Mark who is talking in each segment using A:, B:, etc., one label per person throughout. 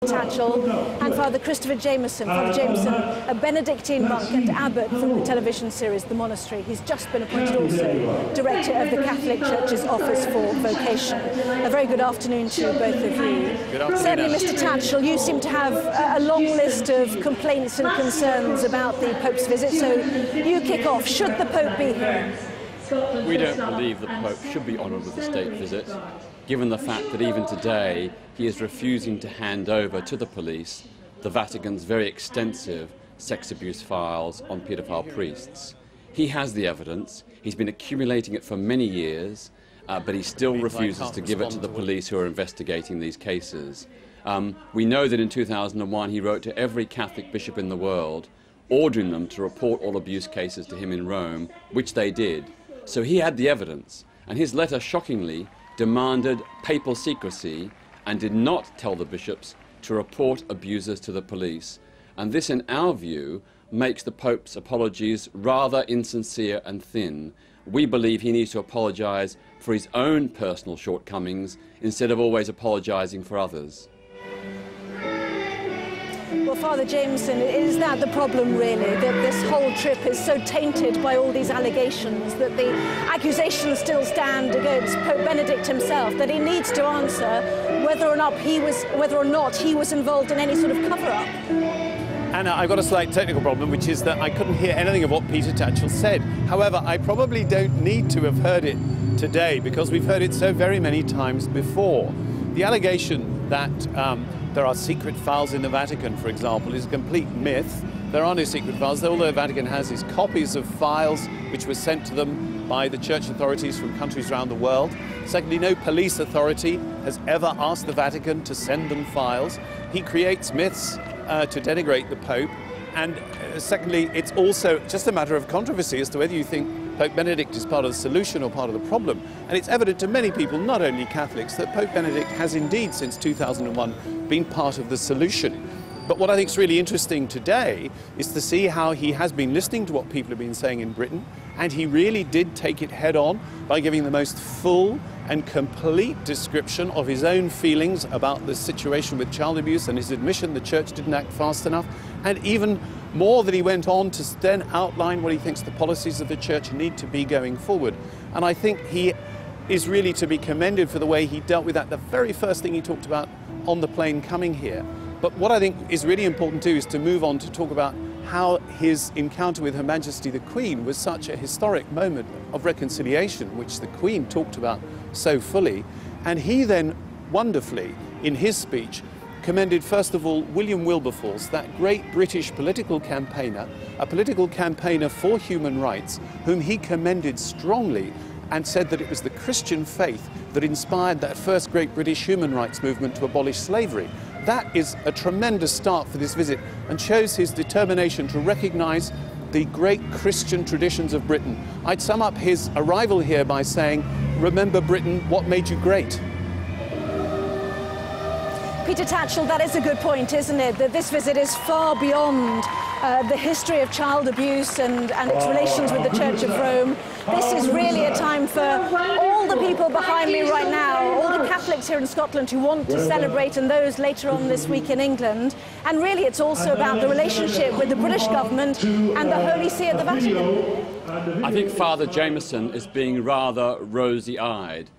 A: Tatchell and Father Christopher Jamison. Father Jamison, a Benedictine monk and abbot from the television series The Monastery. He's just been appointed also Director of the Catholic Church's Office for Vocation. A very good afternoon to both of you.
B: Good afternoon.
A: Certainly, Mr. Tatchell, you seem to have a long list of complaints and concerns about the Pope's visit, so you kick off. Should the Pope be here?
B: We don't believe the Pope should be honoured with a state visit, given the fact that even today he is refusing to hand over to the police the Vatican's very extensive sex abuse files on paedophile priests. He has the evidence, he's been accumulating it for many years, but he still refuses to give it to the police who are investigating these cases. We know that in 2001 he wrote to every Catholic bishop in the world, ordering them to report all abuse cases to him in Rome, which they did. So he had the evidence, and his letter shockingly demanded papal secrecy and did not tell the bishops to report abusers to the police. And this, in our view, makes the Pope's apologies rather insincere and thin. We believe he needs to apologise for his own personal shortcomings instead of always apologising for others.
A: Well, Father Jamison, is that the problem really, that this whole trip is so tainted by all these allegations, that the accusations still stand against Pope Benedict himself, that he needs to answer whether or not he was involved in any sort of cover-up?
C: Anna, I've got a slight technical problem, which is that I couldn't hear anything of what Peter Tatchell said. However, I probably don't need to have heard it today, because we've heard it so very many times before. The allegation that there are secret files in the Vatican, for example, is a complete myth. There are no secret files. All the Vatican has is copies of files which were sent to them by the church authorities from countries around the world. Secondly, no police authority has ever asked the Vatican to send them files. He creates myths to denigrate the Pope. And secondly, it's also just a matter of controversy as to whether you think Pope Benedict is part of the solution or part of the problem. And it's evident to many people, not only Catholics, that Pope Benedict has indeed, since 2001, been part of the solution. But what I think is really interesting today is to see how he has been listening to what people have been saying in Britain, and he really did take it head on by giving the most full and complete description of his own feelings about the situation with child abuse and his admission the church didn't act fast enough, and even more that he went on to then outline what he thinks the policies of the church need to be going forward. And I think he is really to be commended for the way he dealt with that, the very first thing he talked about on the plane coming here. But what I think is really important too is to move on to talk about how his encounter with Her Majesty the Queen was such a historic moment of reconciliation, which the Queen talked about so fully. And he then wonderfully, in his speech, commended first of all William Wilberforce, that great British political campaigner, a political campaigner for human rights, whom he commended strongly and said that it was the Christian faith that inspired that first great British human rights movement to abolish slavery. That is a tremendous start for this visit and shows his determination to recognise the great Christian traditions of Britain. I'd sum up his arrival here by saying, remember Britain, what made you great?
A: Peter Tatchell, that is a good point, isn't it? That this visit is far beyond the history of child abuse and its relations with the Church of Rome. This is really a time for all the people behind me right now, all the Catholics here in Scotland who want to celebrate, and those later on this week in England. And really it's also about the relationship with the British government and the Holy See at the Vatican.
B: I think Father Jamison is being rather rosy-eyed.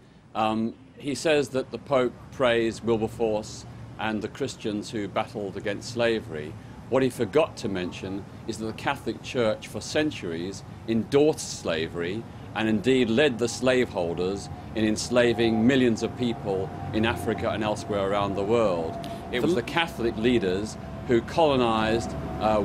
B: He says that the Pope praised Wilberforce and the Christians who battled against slavery. What he forgot to mention is that the Catholic Church for centuries endorsed slavery and indeed led the slaveholders in enslaving millions of people in Africa and elsewhere around the world. It was the Catholic leaders who colonized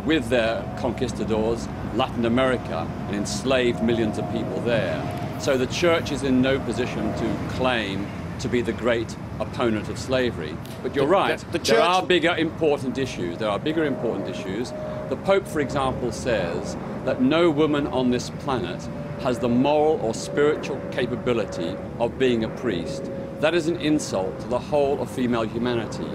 B: with their conquistadors Latin America and enslaved millions of people there. So the Church is in no position to claim to be the great opponent of slavery. But you're right, there are bigger important issues. There are bigger important issues. The Pope, for example, says that no woman on this planet has the moral or spiritual capability of being a priest. That is an insult to the whole of female humanity.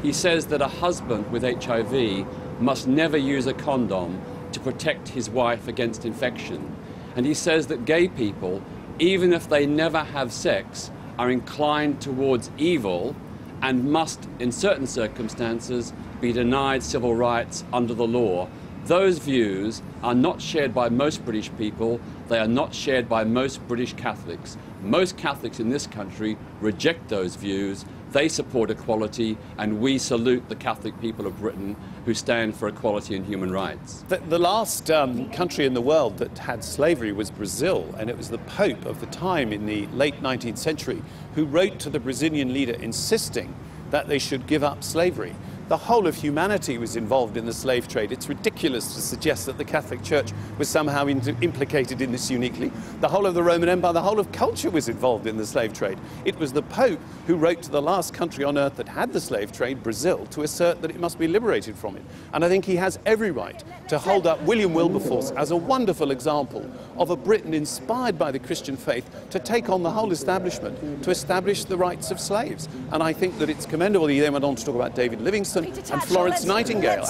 B: He says that a husband with HIV must never use a condom to protect his wife against infection. And he says that gay people, even if they never have sex, are inclined towards evil and must, in certain circumstances, be denied civil rights under the law. Those views are not shared by most British people. They are not shared by most British Catholics. Most Catholics in this country reject those views. They support equality, and we salute the Catholic people of Britain who stand for equality and human rights.
C: The last country in the world that had slavery was Brazil, and it was the Pope of the time in the late 19th century who wrote to the Brazilian leader insisting that they should give up slavery. The whole of humanity was involved in the slave trade. It's ridiculous to suggest that the Catholic Church was somehow implicated in this uniquely. The whole of the Roman Empire, the whole of culture was involved in the slave trade. It was the Pope who wrote to the last country on earth that had the slave trade, Brazil, to assert that it must be liberated from it. And I think he has every right to hold up William Wilberforce as a wonderful example of a Britain inspired by the Christian faith to take on the whole establishment, to establish the rights of slaves. And I think that it's commendable. He then went on to talk about David Livingstone and Florence Nightingale.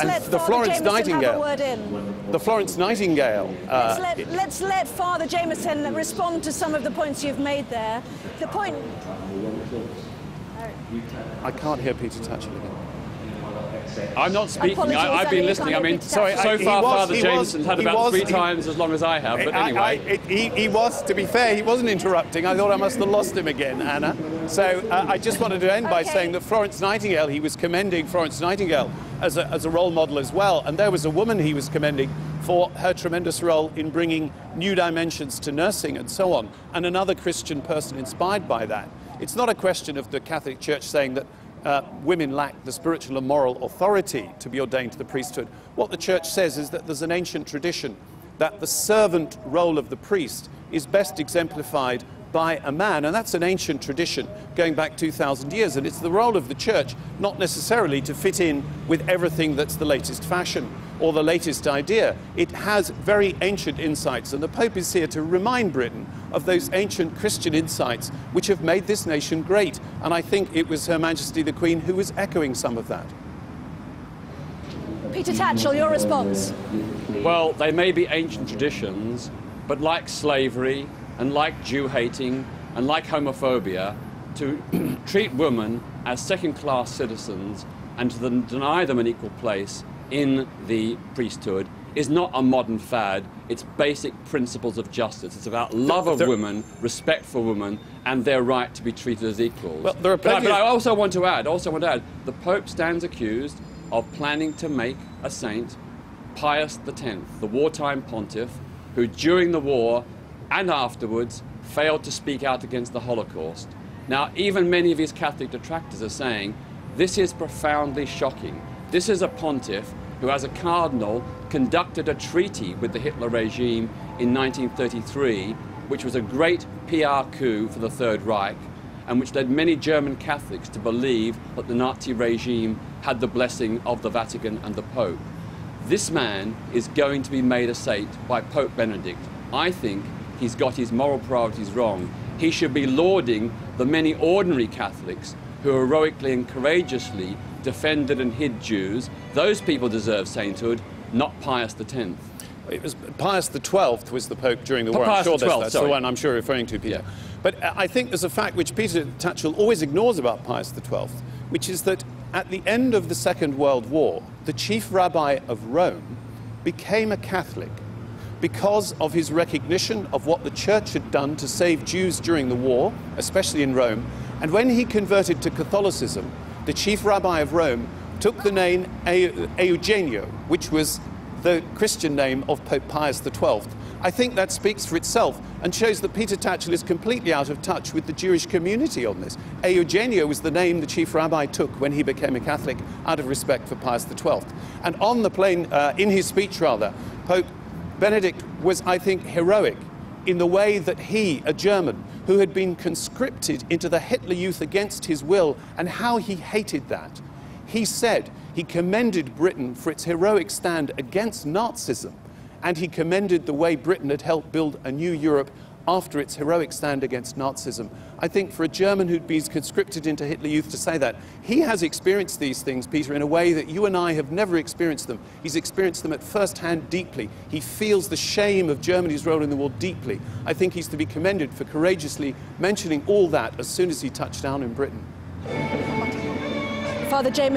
A: Let's let Father Jamison respond to some of the points you've made there. The point...
C: I can't hear Peter Tatchell again.
B: I'm not speaking. I've been listening. I mean, so far Father Jamison's had about 3 times as long as I have, but anyway.
C: He was, to be fair, he wasn't interrupting. I thought I must have lost him again, Anna. So I just wanted to end by saying that Florence Nightingale, he was commending Florence Nightingale as a role model as well. And there was a woman he was commending for her tremendous role in bringing new dimensions to nursing and so on, and another Christian person inspired by that. It's not a question of the Catholic Church saying that women lack the spiritual and moral authority to be ordained to the priesthood. What the Church says is that there's an ancient tradition that the servant role of the priest is best exemplified by a man, and that's an ancient tradition going back 2,000 years, and it's the role of the Church not necessarily to fit in with everything that's the latest fashion or the latest idea. It has very ancient insights, and the Pope is here to remind Britain of those ancient Christian insights which have made this nation great, and I think it was Her Majesty the Queen who was echoing some of that.
A: Peter Tatchell, your response?
B: Well, they may be ancient traditions, but like slavery and like Jew-hating and like homophobia, to treat women as second-class citizens and to deny them an equal place in the priesthood is not a modern fad. It's basic principles of justice. It's about love of women, respect for women, and their right to be treated as equals.
C: Well, there are
B: but I also want to add, the Pope stands accused of planning to make a saint Pius X, the wartime pontiff, who during the war and afterwards failed to speak out against the Holocaust. Now, even many of his Catholic detractors are saying this is profoundly shocking. This is a pontiff who, as a cardinal, conducted a treaty with the Hitler regime in 1933, which was a great PR coup for the Third Reich, and which led many German Catholics to believe that the Nazi regime had the blessing of the Vatican and the Pope. This man is going to be made a saint by Pope Benedict. I think he's got his moral priorities wrong. He should be lauding the many ordinary Catholics who heroically and courageously defended and hid Jews. Those people deserve sainthood, not Pius X.
C: It was Pius XII was the Pope during the war. I'm sure that's the one I'm sure referring to, Peter. Yeah. But I think there's a fact which Peter Tatchell always ignores about Pius XII, which is that at the end of the Second World War, the chief rabbi of Rome became a Catholic because of his recognition of what the Church had done to save Jews during the war, especially in Rome. And when he converted to Catholicism, the chief rabbi of Rome took the name Eugenio, which was the Christian name of Pope Pius XII. I think that speaks for itself and shows that Peter Tatchell is completely out of touch with the Jewish community on this. Eugenio was the name the chief rabbi took when he became a Catholic out of respect for Pius XII. And on the plane, in his speech rather, Pope Benedict was, I think, heroic in the way that he, a German, who had been conscripted into the Hitler Youth against his will, and how he hated that. He said he commended Britain for its heroic stand against Nazism, and he commended the way Britain had helped build a new Europe after its heroic stand against Nazism. I think for a German who'd been conscripted into Hitler Youth to say that, he has experienced these things, Peter, in a way that you and I have never experienced them. He's experienced them at first hand deeply. He feels the shame of Germany's role in the war deeply. I think he's to be commended for courageously mentioning all that as soon as he touched down in Britain.
A: Father Jamison.